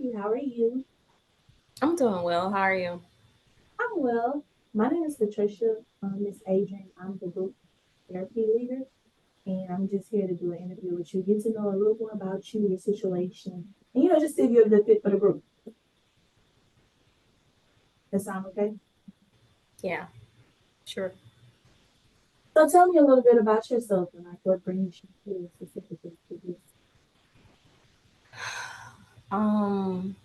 Hey, how are you? I'm doing well. How are you? I'm well. My name is Patricia. Miss Adrian. I'm the group therapy leader, and I'm just here to do an interview with you, get to know a little more about you, your situation, and just see if you're a good fit for the group. That sound okay? Yeah, sure. So tell me a little bit about yourself and like what brings you here specifically to this. Um,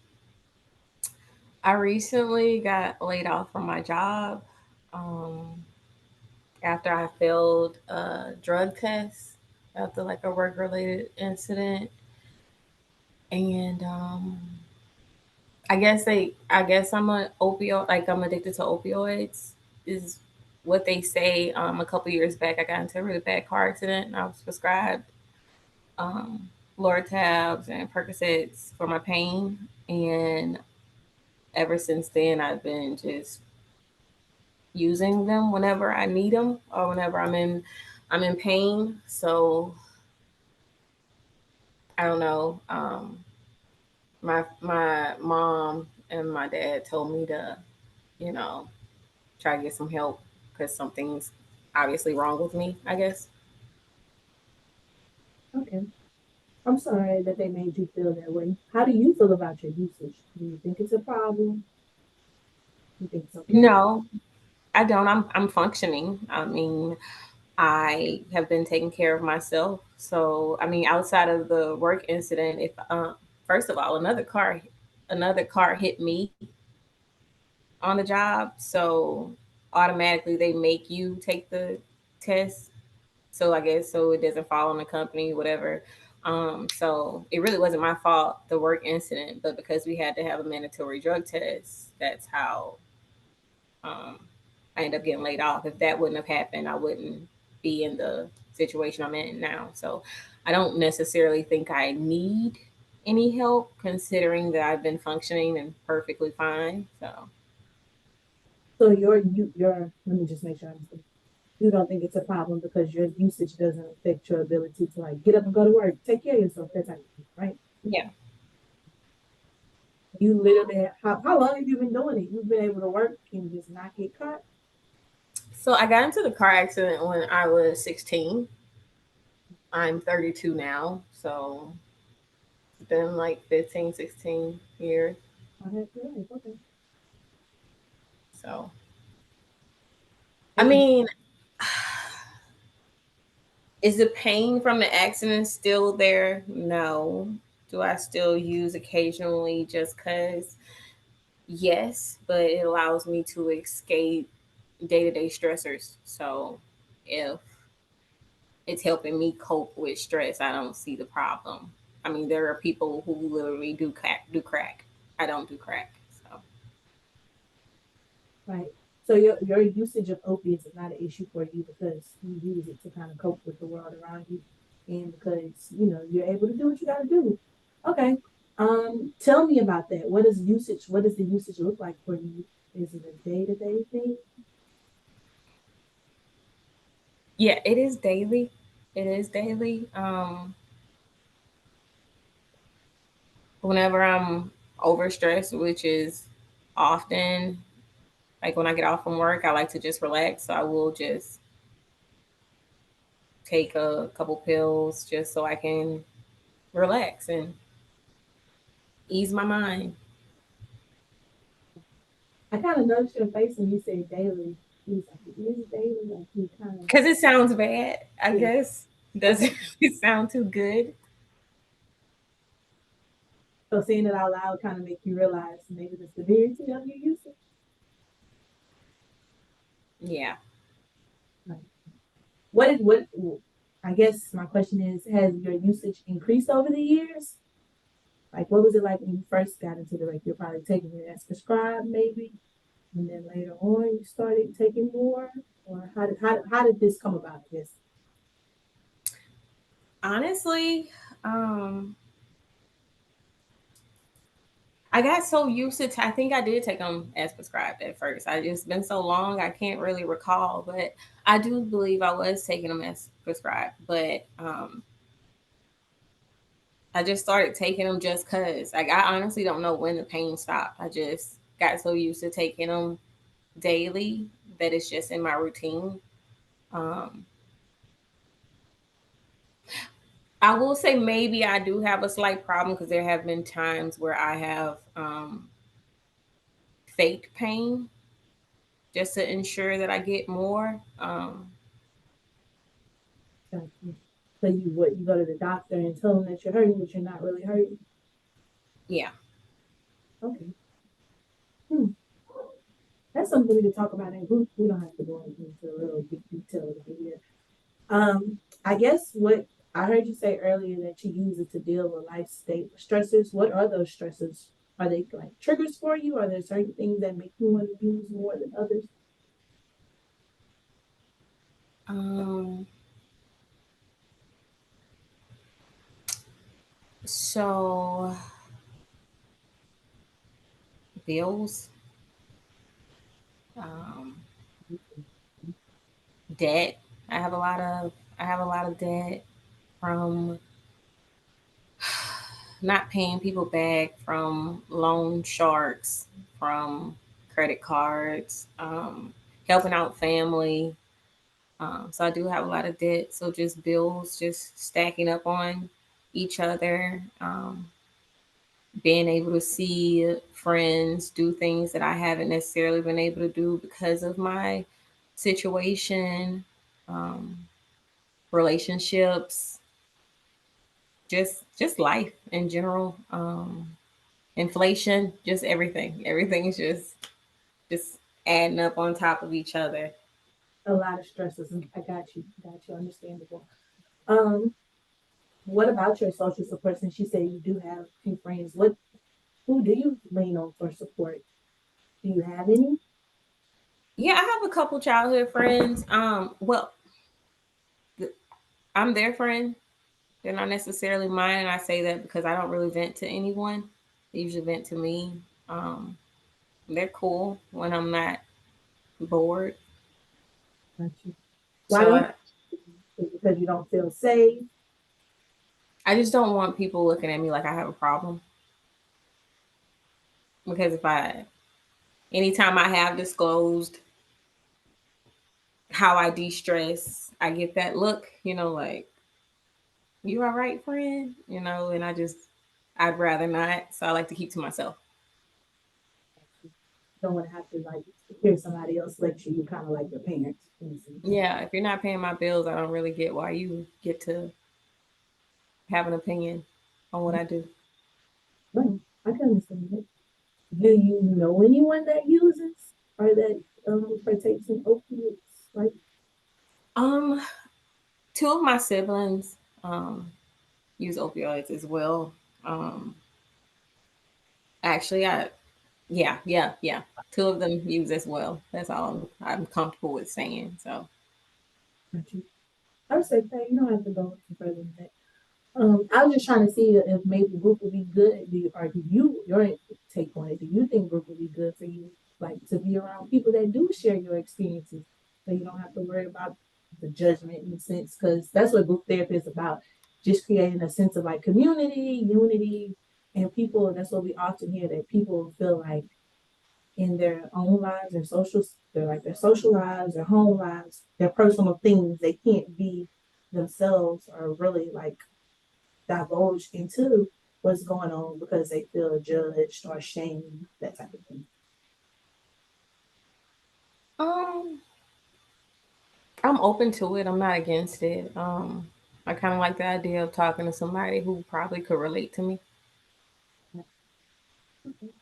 I recently got laid off from my job um, after I failed a drug test after like a work related incident. And I guess I'm a opioid, like I'm addicted to opioids, is what they say. A couple years back, I got into a really bad car accident and I was prescribed um, Lortabs and Percocets for my pain. And ever since then, I've been just using them whenever I need them or whenever I'm in pain. So I don't know. My mom and my dad told me to, you know, try to get some help because something's obviously wrong with me. I guess. Okay. I'm sorry that they made you feel that way. How do you feel about your usage? Do you think it's a problem? You think it's okay? No, I don't. I'm functioning. I mean, I have been taking care of myself. So, I mean, outside of the work incident, if first of all, another car hit me on the job, so automatically they make you take the test. So I guess so it doesn't fall on the company, whatever. So it really wasn't my fault, the work incident, but because we had to have a mandatory drug test, that's how um, I ended up getting laid off. If that wouldn't have happened, I wouldn't be in the situation I'm in now. So I don't necessarily think I need any help considering that I've been functioning and perfectly fine. So So your let me just make sure I understand. You don't think it's a problem because your usage doesn't affect your ability to like get up and go to work, take care of yourself, that type of thing, right? yeah. You literally, how long have you been doing it? You've been able to work and just not get caught. So I got into the car accident when I was 16. I'm 32 now. So it's been like 15, 16 years. I have to life, okay. So, I And mean, is the pain from the accident still there? No. Do I still use occasionally just because? Yes, but it allows me to escape day to day stressors. So if it's helping me cope with stress, I don't see the problem. I mean, there are people who literally do crack. I don't do crack. So right, so your usage of opiates is not an issue for you because you use it to kind of cope with the world around you, and because you're able to do what you got to do. Okay. Tell me about that. What is usage? What does the usage look like for you? Is it a day to day thing? yeah, it is daily. It is daily. Whenever I'm overstressed, which is often, like when I get off from work, I like to just relax. So I will just take a couple pills just so I can relax and ease my mind. I kind of noticed your face when you said daily. You was like, it is daily. Like you kind of, Because it sounds bad, I yeah. guess. Okay. Doesn't really sound too good. So saying it out loud kind of make you realize maybe the severity of your usage. Yeah. Right. What? I guess my question is: has your usage increased over the years? Like, what was it like when you first got into the like? You're probably taking it as prescribed, maybe, and then later on you started taking more, or how did this come about? I guess. Honestly, um, I got so used to, I think I did take them as prescribed at first. It's been so long, I can't really recall, but I do believe I was taking them as prescribed. But I just started taking them just cause. Like I honestly don't know when the pain stopped. I just got so used to taking them daily that it's just in my routine. Um, I will say maybe I do have a slight problem because there have been times where I have faked pain just to ensure that I get more. Gotcha. So you what? You go to the doctor and tell them that you're hurting, but you're not really hurting. Yeah. Okay. Hmm. That's something we could talk about in group. We don't have to go into real big detail here. I guess what I heard you say earlier that you use it to deal with life state stressors. What are those stressors? Are they like triggers for you? Are there certain things that make you want to use more than others? Um, so bills, um, debt. I have a lot of I have a lot of debt from not paying people back, from loan sharks, from credit cards, helping out family. So I do have a lot of debt. So just bills just stacking up on each other. Being able to see friends do things that I haven't necessarily been able to do because of my situation, um, relationships, just life in general, inflation, just everything. Everything's just adding up on top of each other. A lot of stresses. I got you. Got you. Understandable. Um, what about your social support? Since you say you do have a few friends, what who do you lean on for support? Do you have any? Yeah, I have a couple childhood friends. Well, I'm their friend. They're not necessarily mine, and I say that because I don't really vent to anyone. They usually vent to me. Um, they're cool when I'm not bored. Got you. Why So don't is it because you don't feel safe? I just don't want people looking at me like I have a problem. Because anytime I have disclosed how I de stress, I get that look, like, you all right, friend? And I'd rather not. So I like to keep to myself. Don't want to have to like hear somebody else lecture you, kind of like your parents. Yeah, if you're not paying my bills, I don't really get why you get to have an opinion on what I do. But I can understand it. Do you know anyone that uses or that partakes in opiates? Like, Um, Two of my siblings use opioids as well. Um, Actually, yeah. Two of them use as well. That's all I'm comfortable with saying. So, got you. I would say, hey, you don't have to go any further than that. I was just trying to see if maybe group would be good. Or do you your take on it? Do you think group would be good for you, like to be around people that do share your experiences, so you don't have to worry about the judgment in a sense? Because that's what group therapy is about, just creating a sense of like community, unity, and people. That's what we often hear, that people feel like in their own lives, their social lives, their home lives, their personal things, they can't be themselves or really like divulge into what's going on because they feel judged or shamed, that type of thing. um, I'm open to it. I'm not against it. I kind of like the idea of talking to somebody who probably could relate to me. Okay.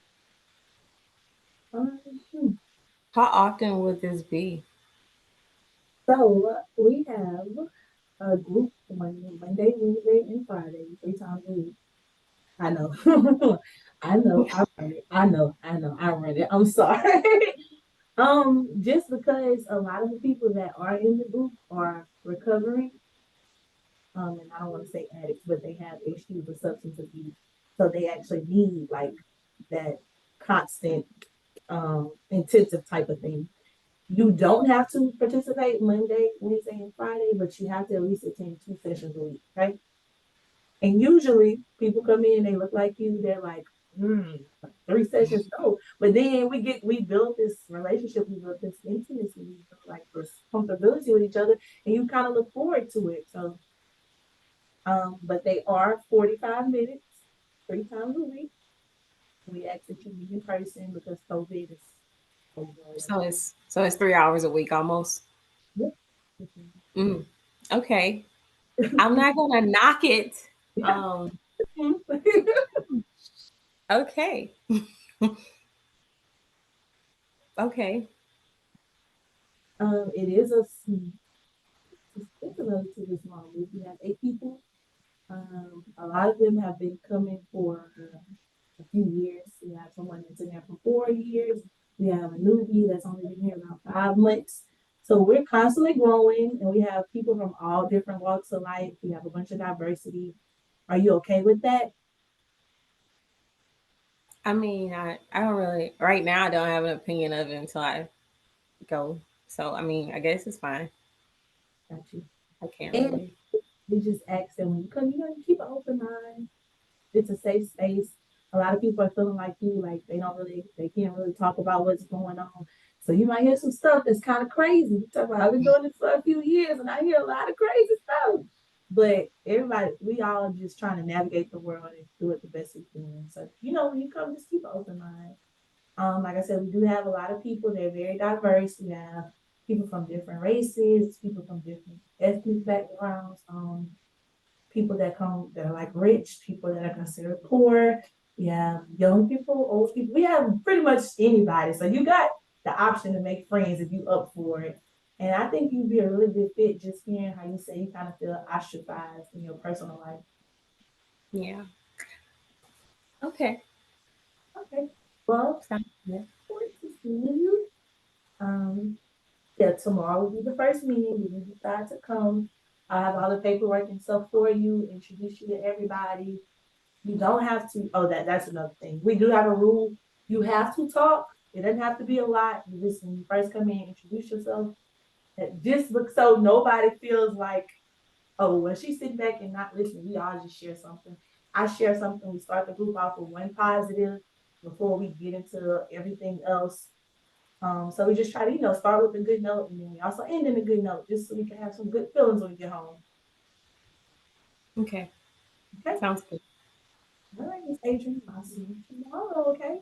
Um, How often would this be? so we have a group on Monday, Wednesday, and Friday, 3 times a week. I know. I know. I run it. I'm sorry. Just because a lot of the people that are in the group are recovering, and I don't want to say addicts, but they have issues with substance abuse. So they actually need like that constant, intensive type of thing. You don't have to participate Monday, Wednesday, and Friday, but you have to at least attend 2 sessions a week, right? And usually people come in, they look like you, they're like, hmm, 3 sessions, no. But then we build this relationship, we build this intimacy, we build like this comfortability with each other, and you kind of look forward to it. So, but they are 45 minutes, 3 times a week. We ask that you meet in person because COVID is over. So it's 3 hours a week almost. Yep. Mm. Okay. I'm not gonna knock it. Yeah. Um, okay. Okay. It is it's a relatively small group. We have 8 people. A lot of them have been coming for a few years. We have someone that's in there for 4 years. We have a newbie that's only been here about 5 months. So we're constantly growing, and we have people from all different walks of life. We have a bunch of diversity. Are you okay with that? I mean, I don't really right now. I don't have an opinion of it until I go. So I mean, I guess it's fine. Got you. I can't And really. we just ask them when you come, you keep an open mind. It's a safe space. A lot of people are feeling like you, like they can't really talk about what's going on. So you might hear some stuff that's kind of crazy. You talk about, I've been doing this for a few years and I hear a lot of crazy stuff. But everybody, we all just trying to navigate the world and do it the best we can. So, when you come, just keep an open mind. Like I said, we do have a lot of people. They're very diverse. We have people from different races, people from different ethnic backgrounds. People that come that are like rich, people that are considered poor. We have young people, old people. We have pretty much anybody. So you got the option to make friends if you up for it. And I think you'd be a really good fit just hearing how you say you kind of feel ostracized in your personal life. Yeah. Okay. Okay. Well, Sounds good. forward to seeing you. Yeah, tomorrow will be the first meeting. If you decide to come, I have all the paperwork and stuff for you, introduce you to everybody. You don't have to. Oh, that's another thing. We do have a rule. You have to talk. It doesn't have to be a lot. You just when you first come in, introduce yourself. Just look so nobody feels like, oh, well, she's sitting back and not listening. We all just share something. I share something. We start the group off with one positive before we get into everything else. So we just try to, start with a good note, and then we also end in a good note, just so we can have some good feelings when we get home. Okay. Okay. Sounds good. All right, Miss Adrian. I'll see you tomorrow. Okay.